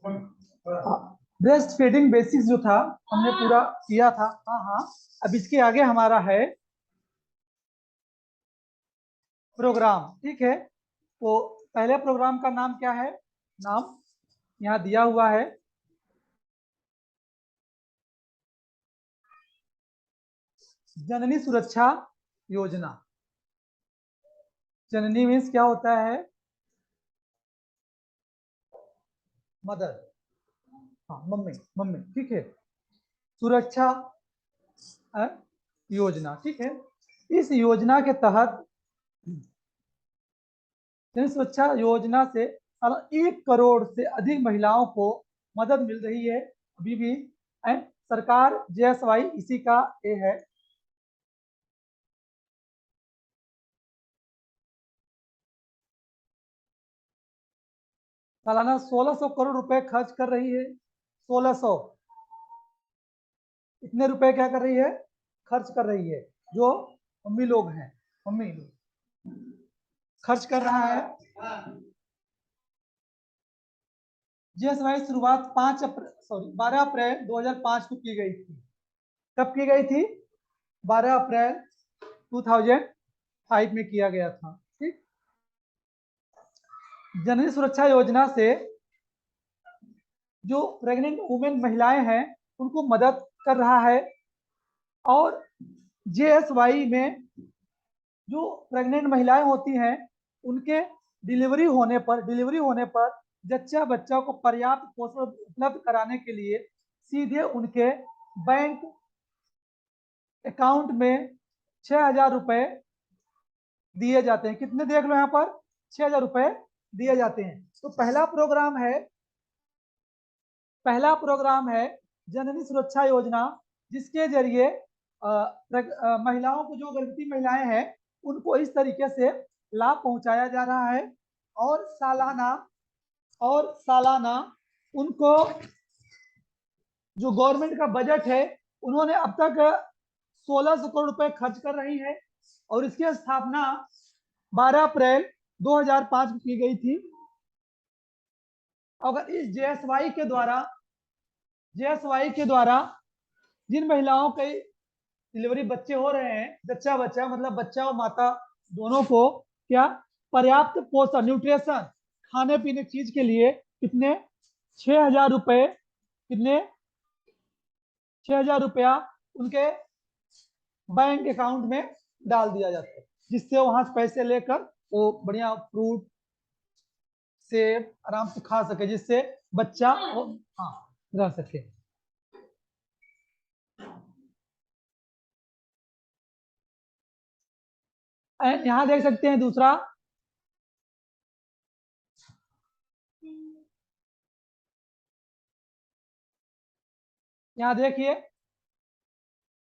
Breast feeding basics जो था हमने पूरा किया था। हाँ हाँ, अब इसके आगे हमारा है प्रोग्राम। ठीक है, तो पहले प्रोग्राम का नाम क्या है? नाम यहाँ दिया हुआ है, जननी सुरक्षा योजना। जननी मीन्स क्या होता है? मदर, हाँ मम्मी, मम्मी। ठीक है, सुरक्षा योजना। ठीक है, इस योजना के तहत जन सुरक्षा योजना से 1 करोड़ से अधिक महिलाओं को मदद मिल रही है अभी भी। एंड सरकार JSY इसी का ये है। सालाना 1600 करोड़ रुपए खर्च कर रही है। 1600, इतने रुपए क्या कर रही है? खर्च कर रही है। जो मम्मी लोग हैं, मम्मी लोग खर्च कर रहा है। JSY शुरुआत 12 अप्रैल 2005 को की गई थी। कब की गई थी? 12 अप्रैल 2005 में किया गया था। ठीक, जननी सुरक्षा योजना से जो प्रेग्नेंट वुमेन महिलाएं हैं उनको मदद कर रहा है। और JSY में जो प्रेग्नेंट महिलाएं होती हैं उनके डिलीवरी होने पर जच्चा बच्चा को पर्याप्त पोषण उपलब्ध कराने के लिए सीधे उनके बैंक अकाउंट में 6,000 रुपए दिए जाते हैं। कितने देख लो यहाँ पर? 6,000 रुपए दिए जाते हैं। तो पहला प्रोग्राम है जननी सुरक्षा योजना, जिसके जरिए महिलाओं को, जो गर्भवती महिलाएं हैं उनको इस तरीके से लाभ पहुंचाया जा रहा है। और सालाना उनको जो गवर्नमेंट का बजट है उन्होंने अब तक 1600 करोड़ रुपए खर्च कर रही है। और इसकी स्थापना 12 अप्रैल 2005 में की गई थी। अगर इस JSY के द्वारा जिन महिलाओं के डिलीवरी बच्चे हो रहे हैं, जच्चा बच्चा मतलब बच्चा और माता दोनों को क्या पर्याप्त पोषण, न्यूट्रिशन, खाने पीने चीज के लिए कितने 6,000 रुपए, कितने 6,000 रुपया उनके बैंक अकाउंट में डाल दिया जाता है, जिससे वहां से पैसे लेकर वो बढ़िया फ्रूट सेब आराम से खा सके, जिससे बच्चा हाँ रह सके। यहाँ देख सकते हैं दूसरा, यहाँ देखिए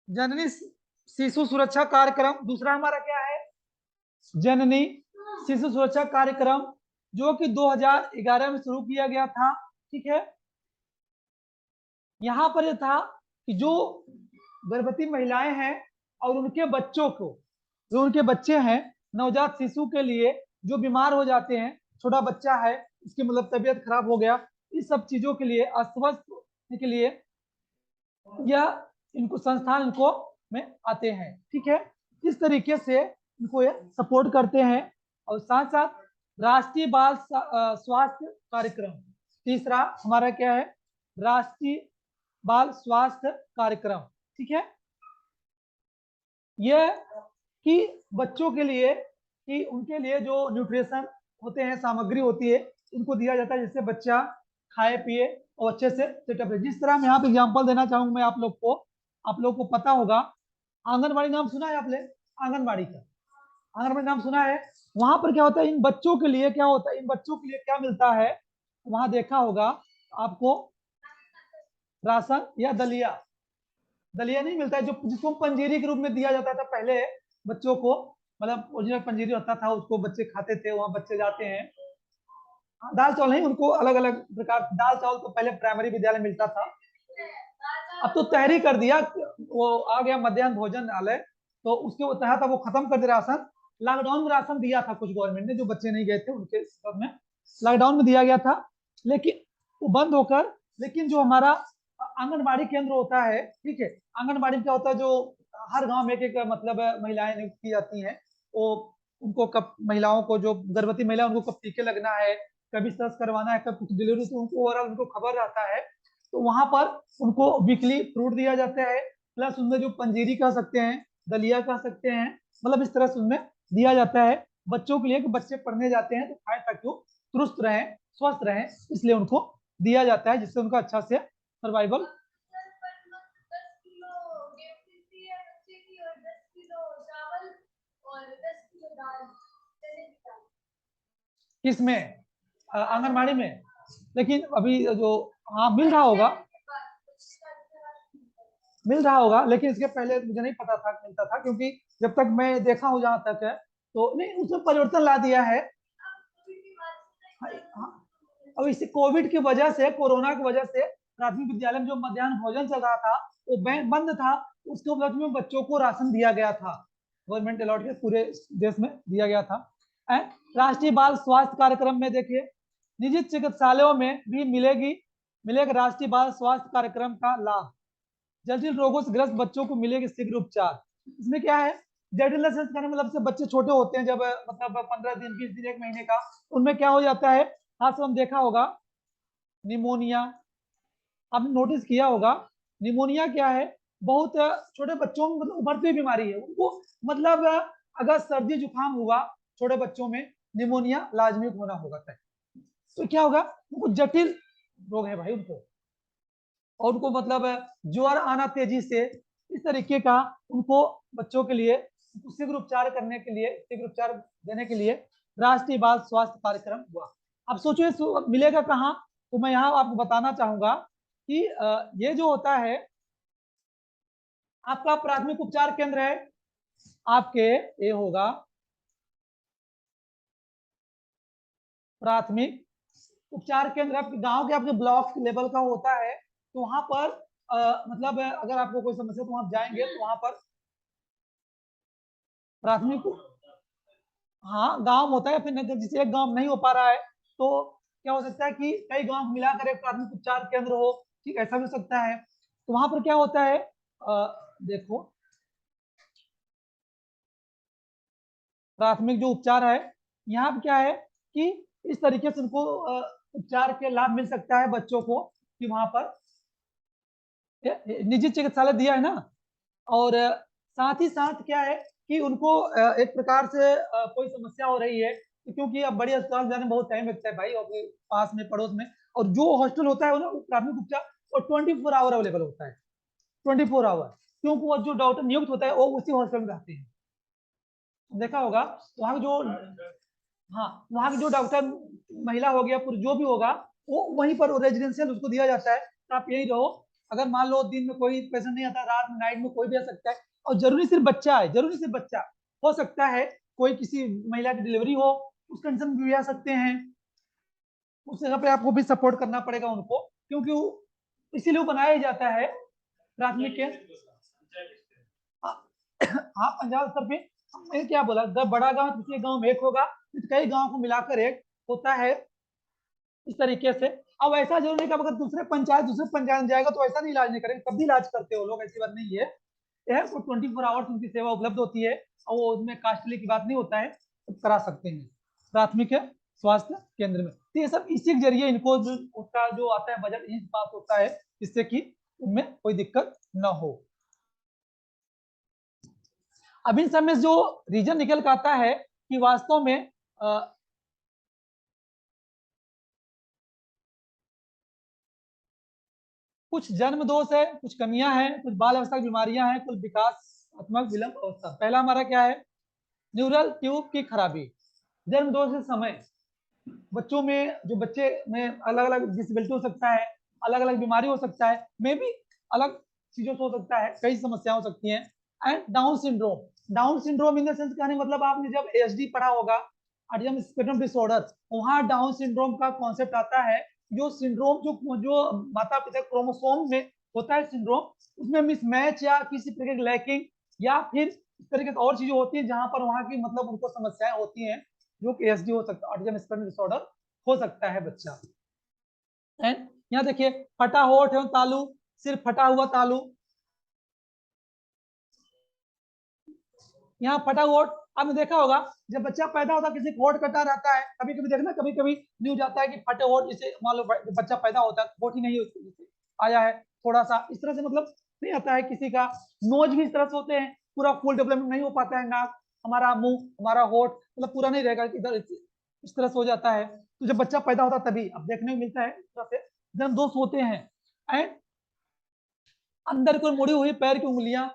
जननी शिशु सुरक्षा कार्यक्रम। दूसरा हमारा क्या है? जननी शिशु सुरक्षा कार्यक्रम, जो कि 2011 में शुरू किया गया था। ठीक है, यहाँ पर यह था कि जो गर्भवती महिलाएं हैं और उनके बच्चों को, जो उनके बच्चे हैं, नवजात शिशु के लिए जो बीमार हो जाते हैं, छोटा बच्चा है इसकी मतलब तबीयत खराब हो गया, इस सब चीजों के लिए, अस्वस्थ होने के लिए यह इनको संस्थान इनको में आते हैं। ठीक है, इस तरीके से इनको ये सपोर्ट करते हैं। और साथ साथ राष्ट्रीय बाल स्वास्थ्य कार्यक्रम, तीसरा हमारा क्या है? राष्ट्रीय बाल स्वास्थ्य कार्यक्रम। ठीक है, यह कि बच्चों के लिए, कि उनके लिए जो न्यूट्रिशन होते हैं, सामग्री होती है, उनको दिया जाता है जिससे बच्चा खाए पिए और अच्छे से सेटअप रहे। जिस तरह मैं यहाँ पे एग्जांपल देना चाहूंगा मैं आप लोग को पता होगा, आंगनबाड़ी नाम सुना है आपने? आंगनबाड़ी का, आंगनबाड़ी नाम सुना है? वहां पर क्या होता है, इन बच्चों के लिए क्या होता है, इन बच्चों के लिए क्या मिलता है? वहां देखा होगा आपको, राशन या दलिया। दलिया नहीं मिलता है, जो जिसको पंजीरी के रूप में दिया जाता था पहले बच्चों को, मतलब ओरिजिनल पंजीरी होता था, उसको बच्चे खाते थे, वहां बच्चे जाते हैं। दाल चावल नहीं, उनको अलग अलग प्रकार, दाल चावल तो पहले प्राइमरी विद्यालय मिलता था, अब तो तहरी कर दिया, वो आ गया मध्याह्न भोजनालय, तो उसके तहत अब वो खत्म कर दिया राशन। लॉकडाउन में राशन दिया था कुछ गवर्नमेंट ने, जो बच्चे नहीं गए थे उनके सब में लॉकडाउन में दिया गया था। लेकिन वो बंद होकर, लेकिन जो हमारा आंगनबाड़ी केंद्र होता है, ठीक है, आंगनबाड़ी में क्या होता है, जो हर गांव में एक एक मतलब महिलाएं नियुक्त की जाती हैं, वो उनको कब महिलाओं को, जो गर्भवती महिला उनको कब टीके लगना है, कभी सर्च करवाना है, कब कुछ डिलीवरी, तो उनको ओवरऑल उनको खबर रहता है। तो वहां पर उनको वीकली फ्रूट दिया जाता है, प्लस उनमें जो पंजीरी कह सकते हैं, दलिया कह सकते हैं, मतलब इस तरह से उनमें दिया जाता है बच्चों के लिए, कि बच्चे पढ़ने जाते हैं तो खाए ताकि वो दुरुस्त रहें, स्वस्थ रहें, इसलिए उनको दिया जाता है, जिससे उनका अच्छा से सर्वाइवल। किसमें? आंगनबाड़ी में। लेकिन अभी जो, हाँ मिल रहा होगा, मिल रहा होगा, लेकिन इसके पहले मुझे नहीं पता था कि मिलता था, क्योंकि जब तक मैं देखा हूँ जहां तक है, तो नहीं, उसमें परिवर्तन ला दिया है। हाँ, अब इसी कोविड की वजह से, कोरोना की वजह से प्राथमिक विद्यालय में जो मध्याह्न भोजन चल रहा था वो बंद था। उसके उपलक्ष्य में बच्चों को राशन दिया गया था, गवर्नमेंट अलॉट के पूरे देश में दिया गया था। एंड राष्ट्रीय बाल स्वास्थ्य कार्यक्रम में देखिए, निजी चिकित्सालयों में भी मिलेगा राष्ट्रीय बाल स्वास्थ्य कार्यक्रम का लाभ। जटिल रोगों से ग्रस्त बच्चों को मिलेगी शीघ्र उपचार। इसमें क्या है, जटिल से मतलब से बच्चे छोटे होते हैं, जब मतलब 15 दिन, 20 दिन, एक महीने का, उनमें क्या हो जाता है, खास हम देखा होगा, निमोनिया। आपने नोटिस किया होगा, निमोनिया क्या है, बहुत छोटे बच्चों में मतलब उभरती हुई बीमारी है उनको, मतलब अगर सर्दी जुकाम हुआ छोटे बच्चों में, निमोनिया लाजमी होना होगा तय। तो क्या होगा, उनको जटिल रोग है भाई उनको, और उनको मतलब ज्वर आना तेजी से, इस तरीके का उनको बच्चों के लिए शीघ्र उपचार करने के लिए, शीघ्र उपचार देने के लिए राष्ट्रीय बाल स्वास्थ्य कार्यक्रम हुआ। अब सोचो ये मिलेगा कहाँ, तो मैं यहाँ आपको बताना चाहूंगा कि ये जो होता है आपका प्राथमिक उपचार केंद्र है, आपके ये होगा प्राथमिक उपचार केंद्र, आपके गांव के, आपके ब्लॉक लेवल का होता है। तो वहां पर मतलब अगर आपको कोई समस्या, तो आप जाएंगे तो वहां पर प्राथमिक, हाँ गांव होता है, फिर जिसे एक गांव नहीं हो पा रहा है, तो क्या हो सकता है कि कई गांव मिलाकर एक प्राथमिक उपचार केंद्र हो, ठीक, ऐसा भी हो सकता है। तो वहां पर क्या होता है, देखो प्राथमिक जो उपचार है, यहाँ पे क्या है कि इस तरीके से उनको उपचार के लाभ मिल सकता है बच्चों को, कि वहां पर निजी चिकित्सालय दिया है ना, और साथ ही साथ क्या है कि उनको एक प्रकार से कोई समस्या हो रही है, तो क्योंकि अब बड़े अस्पताल जाने में बहुत टाइम लगता है भाई, और पास में पड़ोस में, और जो हॉस्टल होता है वो ना प्राथमिक उपचार, और 24 आवर अवेलेबल होता है, 24 आवर, क्योंकि वो जो डॉक्टर नियुक्त होता है वो उसी हॉस्टल में रहते हैं। देखा होगा वहाँ जो, हाँ वहाँ की जो डॉक्टर महिला हो गया, पुरुष जो भी होगा, वो वहीं पर रेजिडेंशियल उसको दिया जाता है, तो आप यही रहो। अगर मान लो दिन में कोई पेशेंट नहीं आता, रात में, नाइट में कोई भी आ सकता है, और जरूरी सिर्फ बच्चा है, जरूरी सिर्फ बच्चा, हो सकता है कोई किसी महिला की डिलीवरी हो, उस कंडीशन में भी आ सकते हैं, उस जगह पे आपको भी सपोर्ट करना पड़ेगा उनको, क्योंकि इसीलिए वो बनाया ही जाता है प्राथमिक के। हाँ हाँ, पंजाब स्तर पे मैंने क्या बोला, जब बड़ा गांव किसी गांव में एक होगा, तो कई गांव को मिलाकर एक होता है, इस तरीके से। अब ऐसा जरूर नहीं कि अगर दूसरे पंचायत में जाएगा तो ऐसा नहीं इलाज नहीं करेंगे, तब भी इलाज करते हो लोग, ऐसी बात नहीं है। यह 24 आवर्स उनकी सेवा उपलब्ध होती है, और वो उसमें कास्टली की बात नहीं होता है, तो करा सकते हैं प्राथमिक स्वास्थ्य केंद्र में। तो ये सब इसी के जरिए इनको जो उसका जो आता है बजट, यही पास होता है, जिससे कि उनमें कोई दिक्कत ना हो। अब इन सब में जो रीजन निकल कर आता है कि वास्तव में कुछ जन्म दोष है, कुछ कमियां हैं, कुछ बाल अवस्था की बीमारियां हैं, कुछ विकासात्मक विलंब अवस्था। पहला हमारा क्या है, न्यूरल ट्यूब की खराबी। जन्म दोष के समय बच्चों में, जो बच्चे में अलग अलग डिसेबिलिटी हो सकता है, अलग अलग बीमारी हो सकता है, मे भी अलग चीजों से हो सकता है, कई समस्याएं हो सकती हैं। And down syndrome, down syndrome in the sense कहने मतलब आपने जब एएसडी पढ़ा होगा, ऑटिज्म स्पेक्ट्रम डिसऑर्डर, वहां डाउन सिंड्रोम का कॉन्सेप्ट आता है। जो सिंड्रोम जो माता पिता क्रोमोसोम में होता है सिंड्रोम, उसमें मिसमैच या किसी प्रकार की लैकिंग, या फिर इस तरीके से और चीजें होती हैं, जहां पर वहां की मतलब उनको समस्याएं होती हैं, जो कि एसडी हो सकता है, ऑटिज्म स्पेक्ट्रम डिसऑर्डर हो सकता है बच्चा। एंड यहाँ देखिए फटा होठ एवं तालु, सिर्फ फटा हुआ तालु, यहाँ फटा होठ। आपने देखा होगा जब बच्चा पैदा होता है किसी होठ कटा रहता है, कभी कभी देखना, कभी कभी न्यूज आता है कि फटे होठ, जैसे मान लो बच्चा पैदा होता है होठ ही नहीं आया है, थोड़ा सा इस तरह से मतलब नहीं आता है। किसी का नोज भी इस तरह से होते हैं, पूरा फुल डेवलपमेंट नहीं हो पाता है, नाक, हमारा मुंह, हमारा होठ मतलब पूरा नहीं रहेगा, इधर इस तरह से हो जाता है। तो जब बच्चा पैदा होता है तभी अब देखने को मिलता है इस तरह से जन्म दोष होते हैं। एंड अंदर को मुड़ी हुई पैर की उंगलियां,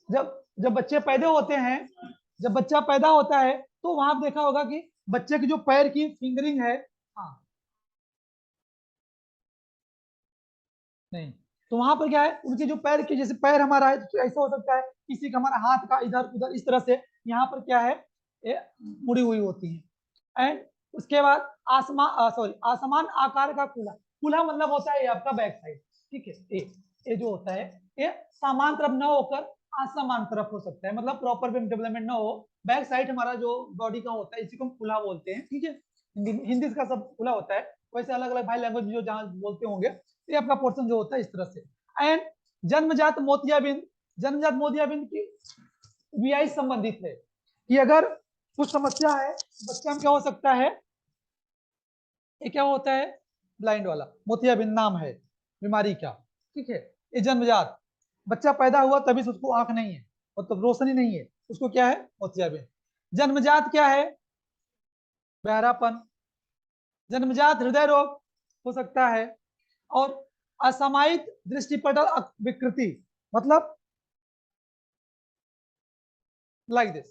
जब जब बच्चे पैदा होते हैं, जब बच्चा पैदा होता है तो वहां देखा होगा कि बच्चे की जो पैर की फिंगरिंग है, हाँ नहीं, तो वहां पर क्या है, उनके जो पैर की, जैसे पैर हमारा है तो ऐसा हो सकता है, किसी का हमारा हाथ का इधर उधर इस तरह से, यहाँ पर क्या है, ये मुड़ी हुई होती है। एंड उसके बाद आसमान आकार का कूल्हा, कूल्हा मतलब होता है ये आपका बैक साइड, ठीक है। ये जो होता है ये समान तरफ न होकर असमान तरफ हो सकता है, मतलब प्रॉपर डेवलपमेंट ना हो। बैक साइड हमारा जो बॉडी का होता है इसी को हम कूल्हा बोलते हैं, ठीक है। हिंदी का सब खुला होता है, वैसे अलग अलग भाई लैंग्वेज जो जहाँ बोलते होंगे, ये आपका पोर्शन जो होता है इस तरह से। एंड जन्मजात मोतियाबिंद, जन्मजात मोतियाबिंद की वीआई संबंधित है कि अगर कुछ समस्या है बच्चा में क्या हो सकता है, ये क्या होता है, ब्लाइंड वाला मोतियाबिंद नाम है बीमारी का, ठीक है। ये जन्मजात, बच्चा पैदा हुआ तभी से उसको आंख नहीं है, मतलब रोशनी नहीं है, उसको क्या है, मोतियाबिंद। जन्मजात क्या है, बहरापन। जन्मजात हृदय रोग हो सकता है। और असामायिक दृष्टिपटल विकृति, मतलब लाइक दिस,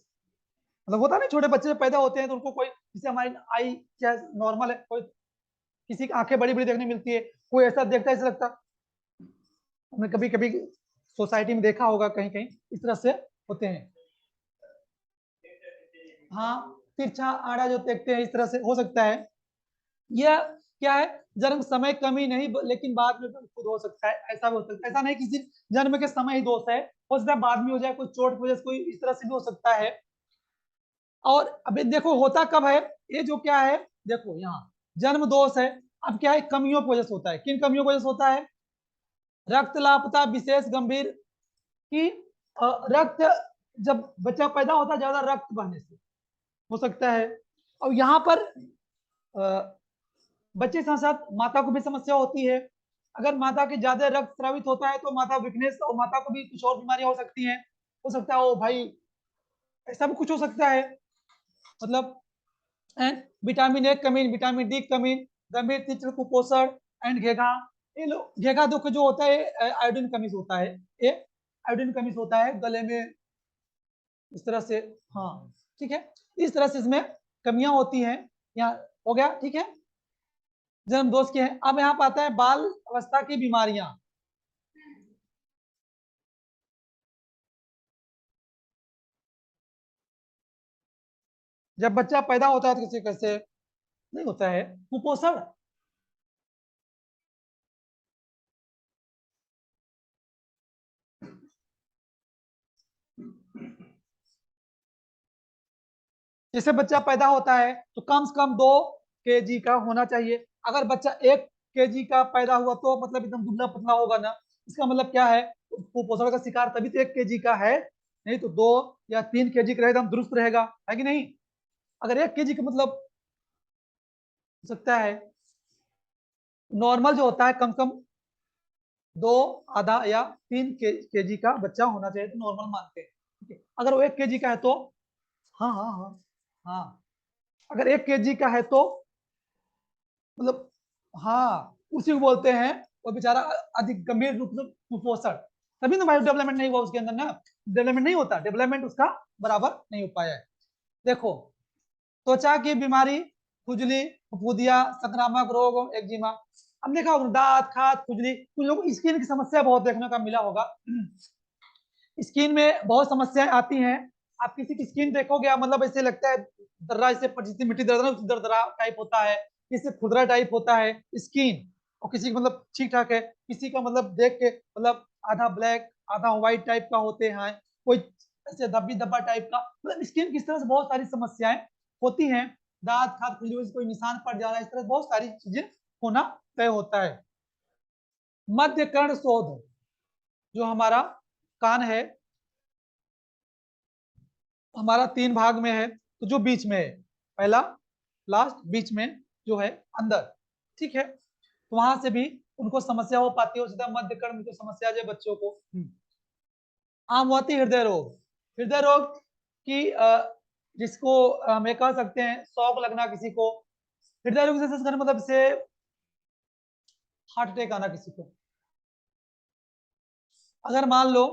मतलब होता है ना छोटे बच्चे पैदा होते हैं तो उनको कोई, जैसे हमारी आई क्या नॉर्मल है, कोई किसी की आंखें बड़ी बड़ी देखने मिलती है, कोई ऐसा देखता है ऐसा लगता, हमने कभी कभी सोसाइटी में देखा होगा, कहीं कहीं इस तरह से होते हैं। हाँ, तिरछा आड़ा जो देखते हैं इस तरह से हो सकता है। यह क्या है, जन्म समय कमी नहीं लेकिन बाद में खुद हो सकता है, ऐसा भी हो सकता है, ऐसा नहीं किसी जन्म के समय ही दोष है, हो सकता है बाद में हो जाए, कोई चोट की वजह से कोई इस तरह से भी हो सकता है। और अभी देखो होता कब है, ये जो क्या है, देखो यहाँ जन्म दोष है। अब क्या है, कमियों की वजह से होता है, किन कमियों की वजह से होता है, रक्त लापता विशेष गंभीर की, रक्त, जब बच्चा पैदा होता है ज्यादा रक्त बहने से हो सकता है। और यहाँ पर बच्चे के साथ साथ माता को भी समस्या होती है, अगर माता के ज्यादा रक्त स्रावित होता है तो माता वीकनेस, और माता को भी कुछ और बीमारियां हो सकती हैं, हो सकता है ओ भाई ऐसा भी कुछ हो सकता है, मतलब। एंड विटामिन ए कमी, विटामिन डी कमी, गंभीर तीव्र कुपोषण एंड घेघा, ये लोग घेघा दुख जो होता है आयोडीन कमी से होता है, ये आयोडीन कमी से होता है गले में इस तरह से, हाँ ठीक है। इस तरह से इसमें कमियां होती हैं, यहाँ हो गया, ठीक है। जन्म दोष के हैं। अब यहाँ पर आता है बाल अवस्था की बीमारियां। जब बच्चा पैदा होता है तो किसी कैसे नहीं होता है, कुपोषण, जैसे बच्चा पैदा होता है तो कम से कम 2 kg का होना चाहिए। अगर बच्चा 1 kg का पैदा हुआ तो मतलब एकदम दुबला पतला होगा ना, इसका मतलब क्या है, कुपोषण का शिकार तभी तो 1 kg का है, नहीं तो 2 या 3 kg का एकदम दुरुस्त रहेगा, है कि नहीं। अगर 1 kg का मतलब हो सकता है, नॉर्मल जो होता है कम से कम 2 आधा या 3 kg का बच्चा होना चाहिए, तो नॉर्मल मानते हैं, ठीक है। अगर वो 1 kg का है तो, हाँ हाँ हाँ हाँ, अगर 1 kg का है तो मतलब, हाँ उसी को बोलते हैं, वो बेचारा अधिक गंभीर रूप से कुपोषण, तभी ना भाई डेवलपमेंट नहीं हुआ उसके अंदर ना, डेवलपमेंट नहीं होता, डेवलपमेंट उसका बराबर नहीं हो पाया है। देखो, त्वचा की बीमारी, खुजली, फफूंदियां, संक्रामक रोग, एक्जिमा। अब देखा होगा दांत खाद खुजली, कुछ लोग स्किन की समस्या बहुत देखने का मिला होगा, स्किन में बहुत समस्याएं आती हैं। आप किसी की स्किन देखोगे आप मतलब ऐसे लगता है दर्रा, जैसे जितनी मिट्टी दर्रा दरदरा टाइप होता है, किसी खुदरा टाइप होता है स्किन, और किसी का मतलब ठीक ठाक है, किसी का मतलब देख के मतलब आधा ब्लैक आधा व्हाइट टाइप का होते हैं, कोई ऐसे धब्बी धब्बा टाइप का, मतलब स्किन किस तरह से बहुत सारी समस्याएं होती हैं। दांत खाद खुजली से कोई निशान पड़ जाना, इस तरह बहुत सारी चीजें होना तय होता है। मध्य कर्ण शोध, जो हमारा कान है हमारा 3 भाग में है, तो जो बीच में है, पहला लास्ट बीच में जो है अंदर, ठीक है, तो वहां से भी उनको समस्या हो पाती है, सीधा मध्य कर्ण में तो समस्या जो बच्चों को। आम होती हृदय रोग, हृदय रोग की जिसको हम ये कह सकते हैं शौक लगना किसी को, हृदय रोग से मतलब से हार्ट अटैक आना किसी को। अगर मान लो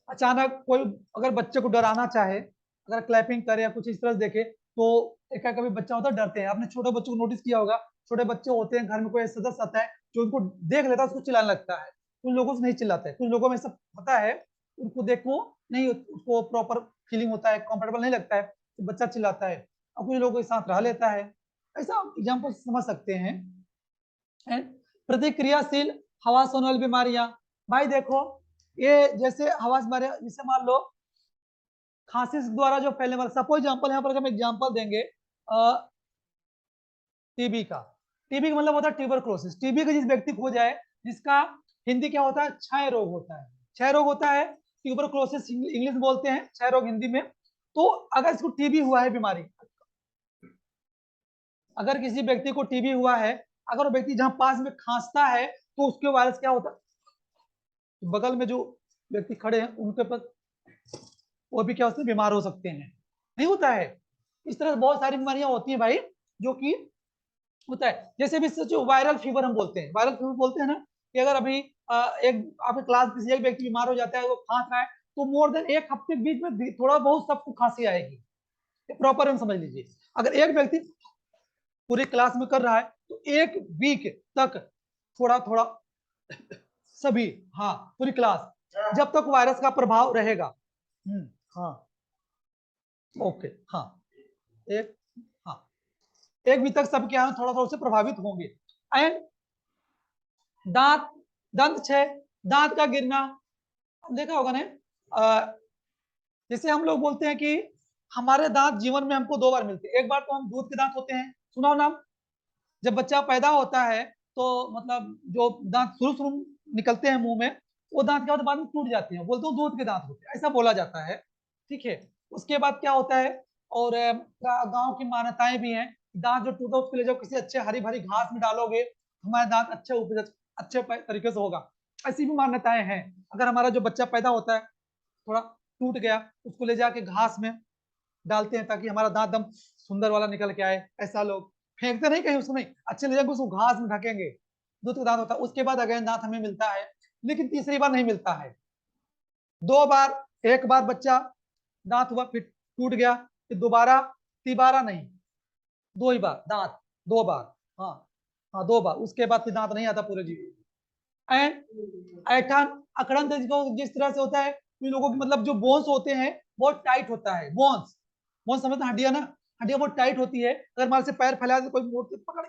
अचानक कोई अगर बच्चे को डराना चाहे, अगर क्लैपिंग करे या कुछ इस तरह से देखे, तो एक कभी बच्चा होता है डरते हैं, आपने छोटे बच्चों को नोटिस किया होगा, छोटे बच्चे होते हैं घर में, कोई सदस्य आता है जो उनको देख लेता है उसको चिल्लाने लगता है, कुछ लोगों से नहीं चिल्लाते, कुछ लोगों में सब पता है, उनको देखो नहीं उसको प्रॉपर फीलिंग होता है, कंफर्टेबल नहीं लगता है, तो बच्चा चिल्लाता है, और कुछ लोगों के साथ रह लेता है। ऐसा एग्जाम्पल समझ सकते हैं। प्रतिक्रियाशील हवा से होने वाली बीमारियां, भाई देखो ये जैसे हवा से बीमारियां, जैसे मान लो खांसी द्वारा जो फैलने वाला, सपोज एग्जाम्पल यहाँ पर हम एग्जाम्पल देंगे टीबी का। टीबी का मतलब होता है ट्यूबरक्लोसिस, टीबी का जिस व्यक्ति को हो जाए, जिसका हिंदी क्या होता है, क्षय रोग होता है, क्षय रोग होता है, ट्यूबरक्लोसिस इंग्लिश बोलते हैं, क्षय रोग हिंदी में। तो अगर इसको टीबी हुआ है बीमारी, अगर किसी व्यक्ति को टीबी हुआ है, अगर वो व्यक्ति जहां पास में खांसता है, तो उसके वायरस क्या होता है, बगल में जो व्यक्ति खड़े हैं उनके पर वो भी क्या होते हैं, बीमार हो सकते हैं, नहीं होता है। इस तरह बहुत सारी बीमारियां होती हैं भाई, जो कि होता है। जैसे भी जो वायरल फीवर हम बोलते हैं, वायरल फीवर बोलते हैं ना, कि अगर अभी एक आपके क्लास किसी एक व्यक्ति बीमार हो जाता है, वो खांस रहा है, तो मोर देन एक हफ्ते के बीच में थोड़ा बहुत सबको खांसी आएगी, प्रॉपर हम समझ लीजिए। अगर एक व्यक्ति पूरी क्लास में कर रहा है, तो एक वीक तक थोड़ा थोड़ा सभी, हाँ पूरी क्लास, जब तक वायरस का प्रभाव रहेगा। हाँ ओके, हाँ एक, हाँ एक वीक तक सब क्या है, थोड़ा थोड़ा उससे प्रभावित होंगे। एंड दांत, दंत क्षय, दांत का गिरना, देखा होगा ना, जैसे हम लोग बोलते हैं कि हमारे दांत जीवन में हमको 2 बार मिलते हैं, एक बार तो हम दूध के दांत होते हैं, सुना नाम, जब बच्चा पैदा होता है तो मतलब जो दांत शुरू शुरू निकलते हैं मुंह में, वो दांत क्या होता है बाद में टूट जाते हैं, बोलते हैं दूध के दांत होते हैं, ऐसा बोला जाता है, ठीक है। उसके बाद क्या होता है, और गांव की मान्यताएं भी हैं, दांत जो टूटा उसको ले जाओ किसी अच्छे हरी भरी घास में डालोगे, हमारे दांत अच्छे उपज अच्छे तरीके से होगा, ऐसी भी मान्यताएं हैं। अगर हमारा जो बच्चा पैदा होता है थोड़ा टूट गया, उसको ले जाके घास में डालते हैं ताकि हमारा दांत दम सुंदर वाला निकल के आए, ऐसा लोग फेंकते नहीं कहीं उसको, नहीं अच्छे ले जाएंगे उसको घास में ढकेंगे, दूध का दांत होता है। उसके बाद अगेन दांत हमें मिलता है, लेकिन तीसरी बार नहीं मिलता है, 2 बार, एक बार बच्चा दांत हुआ फिर टूट गया, फिर दोबारा, तिबारा नहीं, 2 ही बार दांत, 2 बार, हाँ हाँ 2 बार, उसके बाद फिर दांत नहीं आता पूरे जीवन। एंड ऐठान अकड़न जिस तरह से होता है, इन लोगों की मतलब जो बोन्स होते हैं बहुत टाइट होता है, बोन्स, बोन्स समझते हड्डियां ना, हड्डियां बहुत टाइट होती है, अगर मार से पैर फैला तो कोई मोड़ते पकड़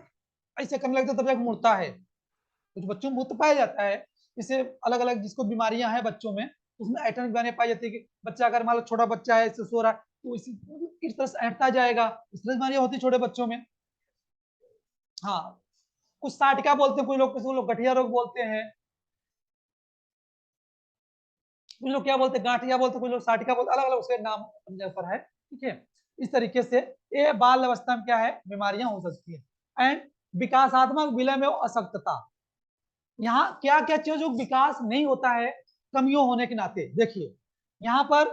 ऐसे करने लगता है तब जाकर मुड़ता है, कुछ बच्चों में बहुत पाया जाता है। इससे अलग अलग जिसको बीमारियां हैं बच्चों में, उसमें ऐठन बीमारियां पाई जाती है, कि बच्चा अगर मान लो छोटा बच्चा है इससे सो रहा है, तो इस तरह से ऐठता जाएगा, इस तरह बीमारियां होती है छोटे बच्चों में। हाँ कुछ साटिका बोलते हैं, कुछ लोग गठिया रोग बोलते हैं, कुछ लोग क्या बोलते हैं गांठिया बोलते हैं, कुछ लोग साटिका बोलते हैं, अलग अलग उसके नाम अपने ऊपर है, ठीक है। इस तरीके से ये बाल अवस्था में क्या है, बीमारियां हो सकती है। एंड विकासात्मक विलय में अशक्तता, यहाँ क्या क्या चीज जो विकास नहीं होता है कमियों होने के नाते, देखिए यहाँ पर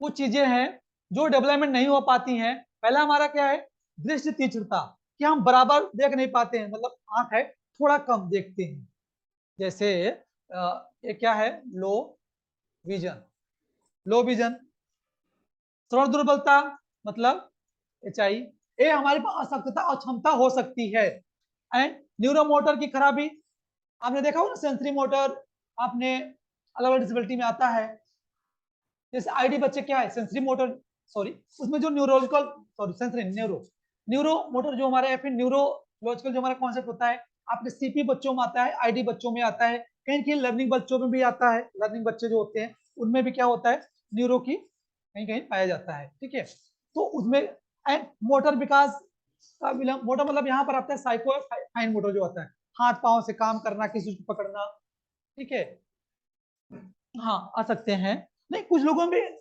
कुछ चीजें हैं जो डेवलपमेंट नहीं हो पाती हैं। पहला हमारा क्या है, दृष्टि तीक्ष्णता, कि हम बराबर देख नहीं पाते हैं, मतलब आंख है थोड़ा कम देखते हैं, जैसे ये क्या है, लो विजन, लो विजन। श्रवण दुर्बलता मतलब एचआई, ये हमारे पास अशक्तता और क्षमता हो सकती है। एंड न्यूरोमोटर की खराबी, आपने देखा होगा सेंसरी मोटर, आपने अलग अलग डिसेबिलिटी में आता है, जैसे आईडी बच्चे क्या है सेंसरी मोटर, सॉरी उसमें जो neurological, sorry sensory neuro, neuro motor जो हमारा, या फिर न्यूरोलॉजिकल जो हमारा कॉन्सेप्ट होता है, आपके सीपी बच्चों में आता है, आईडी बच्चों में आता है, कहीं कहीं लर्निंग बच्चों में भी आता है, लर्निंग बच्चे जो होते हैं उनमें भी क्या होता है न्यूरो की कहीं कहीं पाया जाता है, ठीक है। तो उसमें एंड मोटर विकास का विलंब, मोटर मतलब यहाँ पर आता है साइको फाइन मोटर जो होता है, हाथ पांव से काम करना, किसी चीज को पकड़ना, ठीक है। हाँ आ सकते हैं। नहीं, कुछ लोगों में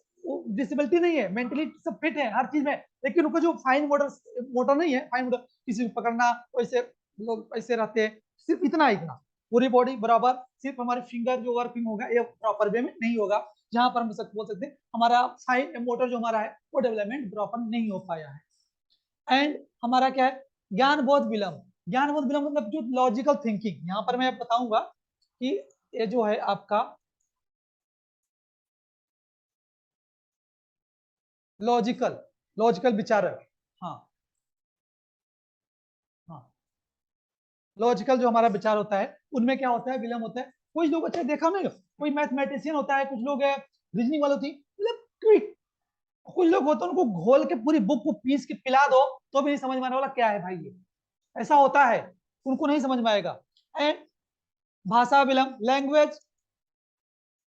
डिसेबिलिटी नहीं है, मेंटली सब फिट है हर चीज में, लेकिन उनको जो फाइन मोटर मोटर नहीं है, फाइन मोटर किसी को पकड़ना वैसे, लोग ऐसे रहते हैं, सिर्फ इतना ही इतना, पूरी बॉडी बराबर, सिर्फ हमारे फिंगर जो वर्किंग होगा ये प्रॉपर वे में नहीं होगा, जहां पर हम बोल सकते हैं हमारा फाइन मोटर जो हमारा है वो डेवलपमेंट प्रॉपर नहीं हो पाया है। एंड हमारा क्या है, ज्ञान बोध विलंब। ज्ञान बोध विलंब मतलब जो लॉजिकल थिंकिंग, यहाँ पर मैं बताऊंगा कि ये जो है आपका लॉजिकल, लॉजिकल विचारक, हाँ हाँ, लॉजिकल जो हमारा विचार होता है उनमें क्या होता है, विलंब होता है। कुछ लोग, अच्छा देखा नहीं, कोई मैथमेटिशियन होता है, कुछ लोग है रीजनिंग वाले होती है, मतलब क्विक। कुछ लोग होते हैं उनको घोल के पूरी बुक को पीस के पिला दो तो भी नहीं समझ में आने वाला क्या है भाई ये, ऐसा होता है, उनको नहीं समझ में आएगा। एंड भाषा विलंब, लैंग्वेज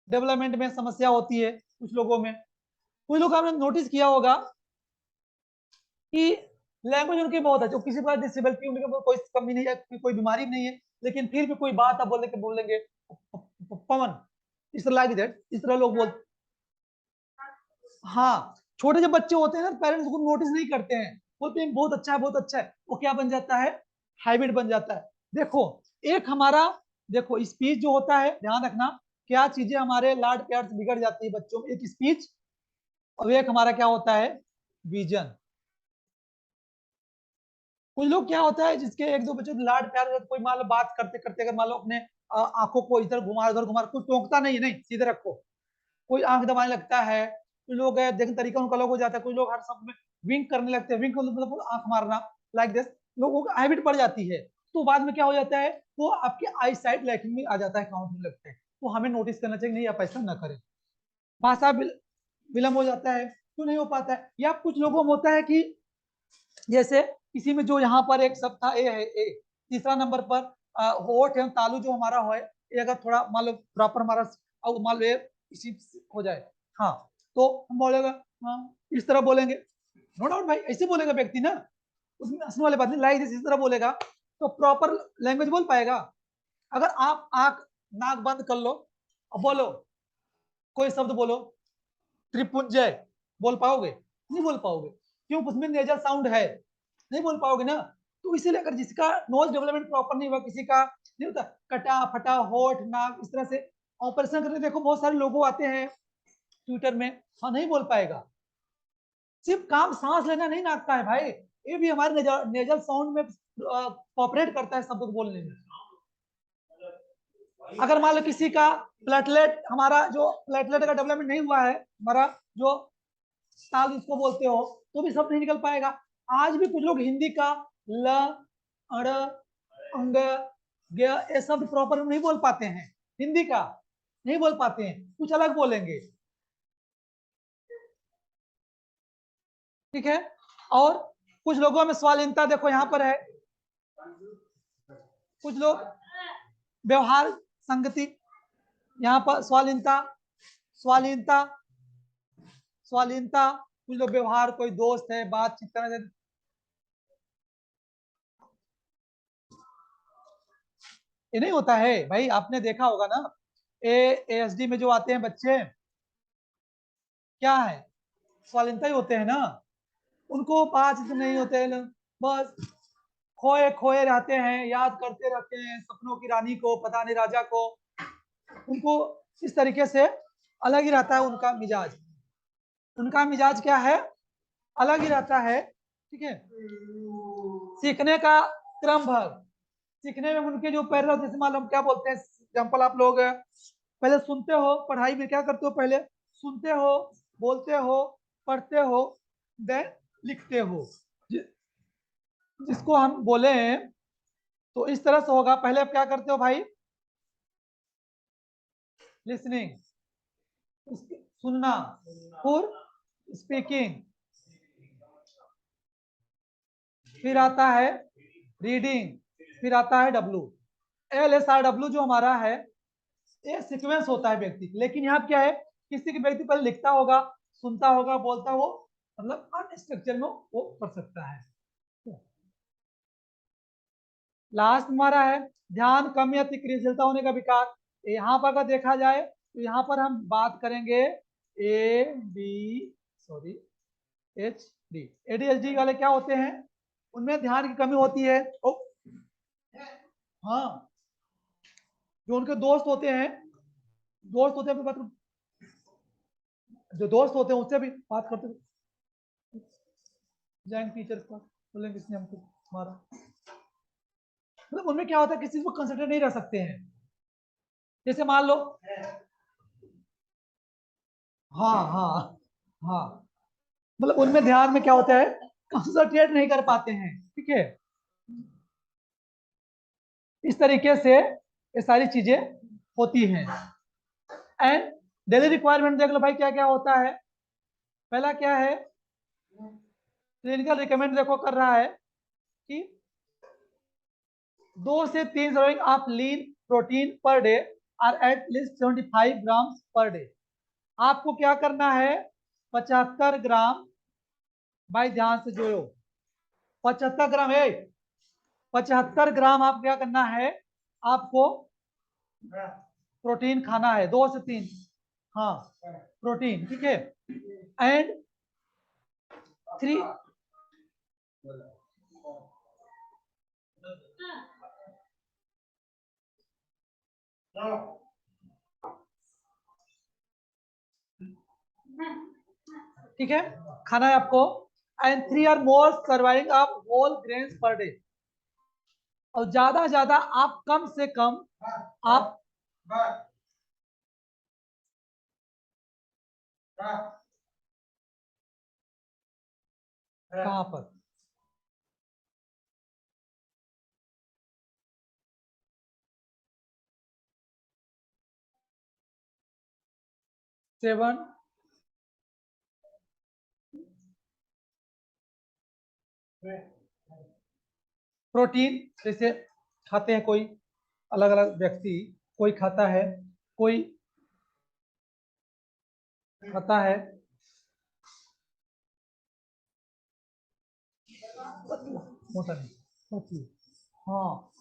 डेवलपमेंट में समस्या होती है कुछ लोगों में। कुछ लोग आपने नोटिस किया होगा कि लैंग्वेज उनकी बहुत है, जो किसी का डिसेबिलिटी, उनके कोई कमी नहीं है, कोई बीमारी नहीं है, लेकिन फिर भी कोई बात आप बोलने के बोलेंगे पवन, इस तरह लाइक दैट, इस तरह लोग बोल। हाँ, छोटे जब बच्चे होते हैं ना, पेरेंट्स को नोटिस नहीं करते हैं, बोलते हैं बहुत अच्छा है बहुत अच्छा है, वो क्या बन जाता है, हैबिट बन जाता है। देखो, एक हमारा, देखो स्पीच जो होता है, ध्यान रखना क्या चीजें हमारे लाड प्यार से बिगड़ जाती है बच्चों में, एक स्पीच, और एक हमारा क्या होता है, विजन। कुछ लोग क्या होता है जिसके एक दो बच्चे लाड प्यार से, कोई मान लो बात करते करते अगर मान लो अपने आंखों को इधर घुमा उधर घुमा, कोई टोकता नहीं है, नहीं सीधे रखो, कोई आंख दबाने लगता है, कुछ लोग है देखने तरीका उनका अलग हो जाता है, कुछ लोग हर शब्द में विंक करने लगते हैं, विंक मतलब आंख मारना, लाइक दिस, लोगों को हैबिट पड़ जाती है। तो बाद में क्या हो जाता है, वो आपके आई साइट लैकिंग में आ जाता है, काउंट में लगते हैं, तो हमें नोटिस करना चाहिए नहीं, आप ऐसा ना करें। भाषा विलंब हो जाता है, क्यों नहीं हो पाता है, या कुछ लोगों में होता है कि जैसे किसी में जो यहाँ पर एक शब्द था ए है, ए तीसरा नंबर पर होठ एवं तालु जो हमारा है, ये अगर थोड़ा मान लो प्रॉपर हमारा, मान लो ये इसी हो जाए, हाँ, तो हम बोलेगा, हाँ इस तरह बोलेंगे, नो डाउट भाई, ऐसे बोलेगा व्यक्ति ना, उसमें हंसने वाली बात नहीं, लाइक इस तरह बोलेगा तो प्रॉपर लैंग्वेज बोल पाएगा। अगर आप आंख नाक बंद कर लो और बोलो, कोई शब्द बोलो, त्रिपुंजय, बोल पाओगे, नहीं बोल पाओगे, क्यों, उसमें नेजल साउंड है, नहीं बोल पाओगे ना। तो इसीलिए अगर जिसका नोज डेवलपमेंट प्रॉपर नहीं हुआ, किसी का नहीं होता, कटा फटा होठ नाक इस तरह से ऑपरेशन करके देखो, बहुत सारे लोग आते हैं ट्विटर में, हाँ नहीं बोल पाएगा, सिर्फ काम सांस लेना नहीं नाक का है भाई, ये भी हमारे नेजल साउंड में कॉपरेट करता है शब्द को बोलने में। अगर मान लो किसी का प्लेटलेट, हमारा जो प्लेटलेट का डेवलपमेंट नहीं हुआ है, हमारा जो ताल इसको बोलते हो, तो भी शब्द नहीं निकल पाएगा। आज भी कुछ लोग हिंदी का ल, अड़, अंग, ग, ये शब्द प्रॉपर नहीं बोल पाते हैं, हिंदी का नहीं बोल पाते हैं, कुछ अलग बोलेंगे, ठीक है। और कुछ लोगों में स्वालीनता देखो यहाँ पर है, कुछ लोग व्यवहार संगति, यहाँ पर स्वालीनता, स्वालीनता, स्वालीनता, कुछ लोग व्यवहार, कोई दोस्त है बातचीत करने, ये नहीं होता है भाई, आपने देखा होगा ना, एएसडी में जो आते हैं बच्चे, क्या है, स्वालीनता ही होते हैं ना, उनको बात नहीं होते हैं, बस खोए खोए रहते हैं, याद करते रहते हैं सपनों की रानी को, पता नहीं राजा को, उनको इस तरीके से अलग ही रहता है उनका मिजाज, उनका मिजाज क्या है, अलग ही रहता है, ठीक है। सीखने का क्रम भर, सीखने में उनके जो पहले, जैसे मालूम क्या बोलते हैं, एग्जाम्पल आप लोग पहले सुनते हो, पढ़ाई में क्या करते हो, पहले सुनते हो, बोलते हो, पढ़ते हो, देन लिखते हो, जिसको हम बोले हैं, तो इस तरह से होगा, पहले आप क्या करते हो भाई, लिसनिंग, सुनना, फिर स्पीकिंग, फिर आता है रीडिंग, फिर आता है डब्लू, LSRW जो हमारा है, ये सीक्वेंस होता है व्यक्ति, लेकिन यहाँ क्या है, किसी के व्यक्ति पहले लिखता होगा, सुनता होगा, बोलता हो, मतलब अनस्ट्रक्चर में वो कर सकता है। लास्ट हमारा है ध्यान कम या क्रियाशीलता होने का विकार। यहाँ पर अगर देखा जाए तो यहाँ पर हम बात करेंगे A D sorry H D. ADHD वाले क्या होते हैं, उनमें ध्यान की कमी होती है। ओ, हाँ, जो उनके दोस्त होते हैं, जो दोस्त होते हैं उससे भी बात करते जाएंगे टीचर पर, बोलेंगे इसने हमको मारा। मतलब उनमें क्या होता है, किसी चीज को कंसंट्रेट नहीं रह सकते हैं। जैसे मान लो, हाँ हाँ हाँ, मतलब उनमें ध्यान में क्या होता है, कंसंट्रेट नहीं कर पाते हैं। ठीक है, इस तरीके से ये सारी चीजें होती हैं। एंड डेली रिक्वायरमेंट देख लो भाई, क्या क्या होता है। पहला क्या है, क्लिनिकल रिकमेंड देखो कर रहा है कि 2 से 3 serving of lean protein per day और at least 75 gram per day. आपको क्या करना है, 75 ग्राम, भाई ध्यान से जोड़ो, 75 ग्राम है, 75 ग्राम आप क्या करना है, आपको प्रोटीन खाना है, 2 से 3, हाँ प्रोटीन, ठीक है। एंड 3, ठीक है, खाना है आपको। And 3 or more servings of whole grains per day. और ज्यादा ज्यादा आप कम से कम आप कहाँ पर, सेवन प्रोटीन जैसे खाते हैं कोई, अलग अलग व्यक्ति, कोई खाता है, कोई खाता है, मोटा नहीं, पतली, हाँ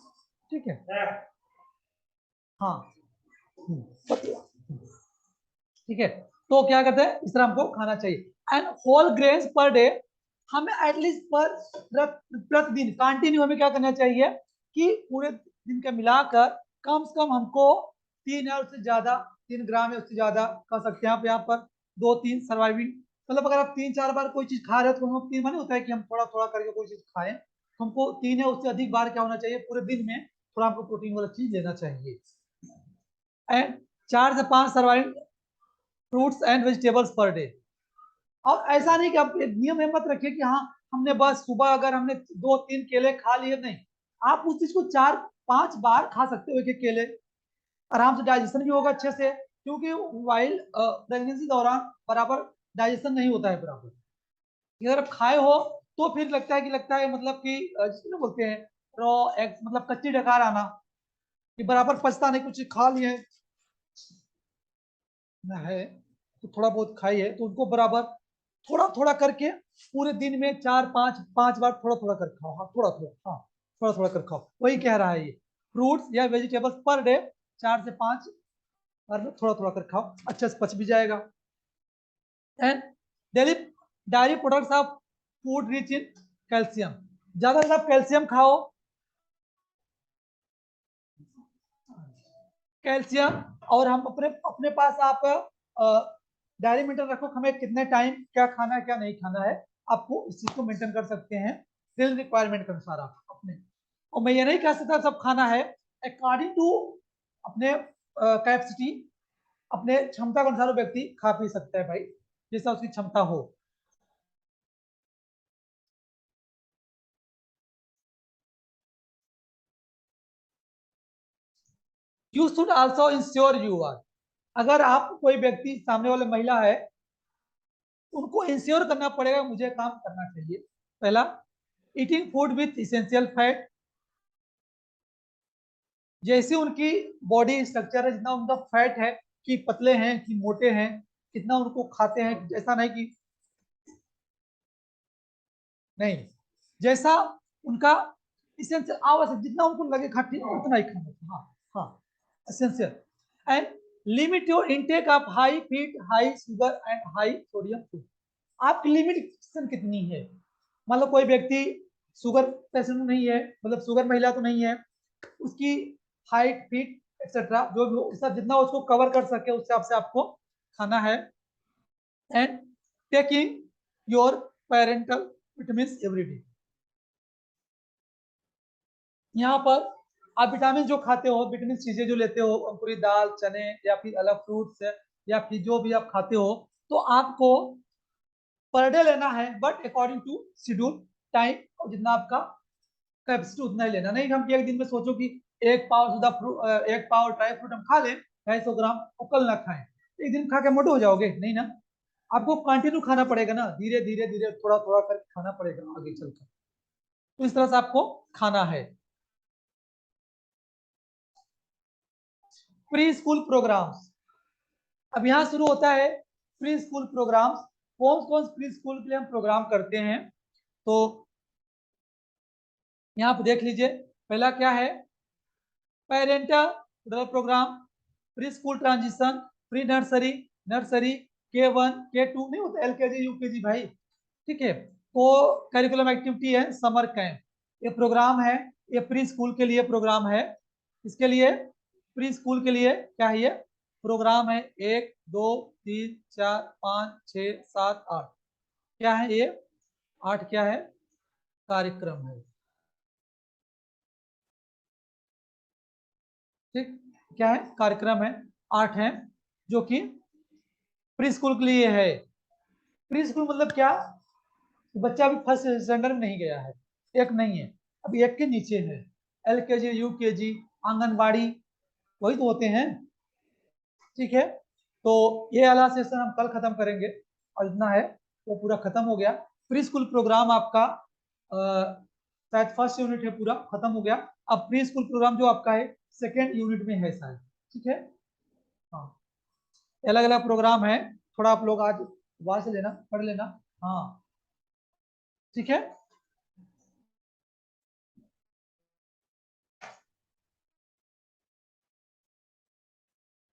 ठीक है, हाँ पतला, ठीक है। तो क्या कहते हैं, इस तरह हमको खाना चाहिए। And whole grains per day, हमें एटलीस्ट प्रतिदिन कंटिन्यू हमें क्या करना चाहिए कि पूरे दिन का मिलाकर कम से कम हमको 3 या उससे ज्यादा, 3 ग्राम या उससे ज्यादा खा सकते हैं आप। यहाँ पर 2-3 सर्वाइविंग, मतलब अगर आप 3-4 बार कोई चीज खा रहे हो तो हम 3 माने होता है कि हम थोड़ा थोड़ा करके कोई चीज खाएं, तो हमको 3 या उससे अधिक बार क्या होना चाहिए, पूरे दिन में थोड़ा हमको प्रोटीन वाला चीज लेना चाहिए। एंड 4 से 5 सर्वाइविंग फ्रूट्स एंड वेजिटेबल्स पर डे। और ऐसा नहीं कि आप नियम में मत रखिए कि हाँ हमने बस सुबह अगर हमने 2-3 केले खा लिए, नहीं, आप उस चीज को 4-5 बार खा सकते हो, एक एक केले, आराम से डाइजेशन भी होगा अच्छे से, क्योंकि वाइल प्रेगनेंसी दौरान बराबर डाइजेशन नहीं होता है बराबर। अगर आप खाए हो तो फिर लगता है मतलब कि जिसको बोलते हैं रॉ एग, मतलब कच्ची डकार आना, कि बराबर पचता नहीं, कुछ खा लिए ना है तो थोड़ा बहुत खाई है, तो उनको बराबर थोड़ा थोड़ा करके पूरे दिन में 4-5 बार थोड़ा थोड़ा कर खाओ, हाँ थोड़ा थोड़ा, हाँ थोड़ा थोड़ा कर खाओ, वही कह रहा है ये। फ्रूट्स या वेजिटेबल्स पर डे 4 से 5 बार में थोड़ा थोड़ा कर खाओ, अच्छे से पच भी जाएगा। And daily diary products of food rich in calcium, ज्यादा से ज्यादा कैल्शियम खाओ, कैल्शियम। और हम अपने अपने पास आप डायरी मेंटेन रखो, हमें कितने टाइम क्या खाना है क्या नहीं खाना है, आपको इस चीज को मेंटेन कर सकते हैं डेली रिक्वायरमेंट के अनुसार आप अपने। और मैं ये नहीं कह सकता सब खाना है, अकॉर्डिंग टू अपने कैपेसिटी, अपने क्षमता के अनुसार वो व्यक्ति खा पी सकता है भाई, जैसा उसकी क्षमता हो। You should also ensure you are, अगर आप कोई व्यक्ति सामने वाले महिला है, उनको इंश्योर करना पड़ेगा मुझे काम करना चाहिए। पहला, eating food with essential fat, जैसे उनकी बॉडी स्ट्रक्चर है, जितना उनका फैट है, कि पतले हैं कि मोटे हैं, कितना उनको खाते हैं, ऐसा नहीं कि नहीं, जैसा उनका इसेंशियल आवश्यक, जितना उनको लगे खा ठीक उतना ही खाना। हाँ हाँ, essential. And limit your intake of high feet, high sugar and high sodium food. आपकी लिमिटेशन कितनी है? मान लो कोई व्यक्ति शुगर पेशेंट नहीं है, मतलब शुगर महिला तो नहीं है, उसकी हाइट फीट एक्सेट्रा जो भी हो, उसका जितना उसको कवर कर सके उस हिसाब से आपको खाना है। And taking your parental vitamin every day. यहाँ पर आप विटामिन जो खाते हो, विटामिन चीजें जो लेते हो, अंकुरित दाल, चने या फिर अलग फ्रूट्स या फिर जो भी आप खाते हो, तो आपको पर डे लेना है, but according to schedule time, और जितना आपका कैपेसिटी उतना ही लेना। नहीं हम कि एक दिन में सोचो कि एक पाव सुधा फ्रूट, एक पाव ड्राई फ्रूट हम खा लें 250 ग्राम, और कल ना खाएं, एक दिन खा के मोटे हो जाओगे नहीं ना। आपको कंटिन्यू खाना पड़ेगा ना, धीरे धीरे धीरे थोड़ा थोड़ा करके खाना पड़ेगा आगे चलकर। तो इस तरह से आपको खाना है। प्री स्कूल प्रोग्राम्स, अब यहाँ शुरू होता है प्री स्कूल प्रोग्राम्स। कौन कौन प्री स्कूल के लिए हम प्रोग्राम करते हैं, तो यहाँ पे देख लीजिए। पहला क्या है, parental develop program, pre school transition, pre nursery, nursery, K1 K2 नहीं होता, LKG UKG भाई, ठीक है। तो करिकुलम एक्टिविटी है समर कैंप, ये प्रोग्राम है, ये प्री स्कूल के लिए प्रोग्राम है। इसके लिए प्री स्कूल के लिए क्या है, ये प्रोग्राम है 1 2 3 4 5 6 7 8, क्या है ये 8 क्या है, कार्यक्रम है, ठीक। क्या है, कार्यक्रम है, 8 है, जो कि प्री स्कूल के लिए है। प्री स्कूल मतलब क्या, बच्चा अभी फर्स्ट स्टैंडर्ड में नहीं गया है, एक नहीं है, अभी एक के नीचे है। LKG UKG आंगनबाड़ी वही तो होते हैं, ठीक है। तो ये वाला सेशन हम कल खत्म करेंगे, और इतना है वो पूरा खत्म हो गया। प्री स्कूल प्रोग्राम आपका शायद फर्स्ट यूनिट है पूरा खत्म हो गया। अब प्री स्कूल प्रोग्राम जो आपका है सेकेंड यूनिट में है शायद, ठीक है। हाँ, अलग अलग प्रोग्राम है, थोड़ा आप लोग आज वहां से लेना, पढ़ लेना। हाँ, ठीक है।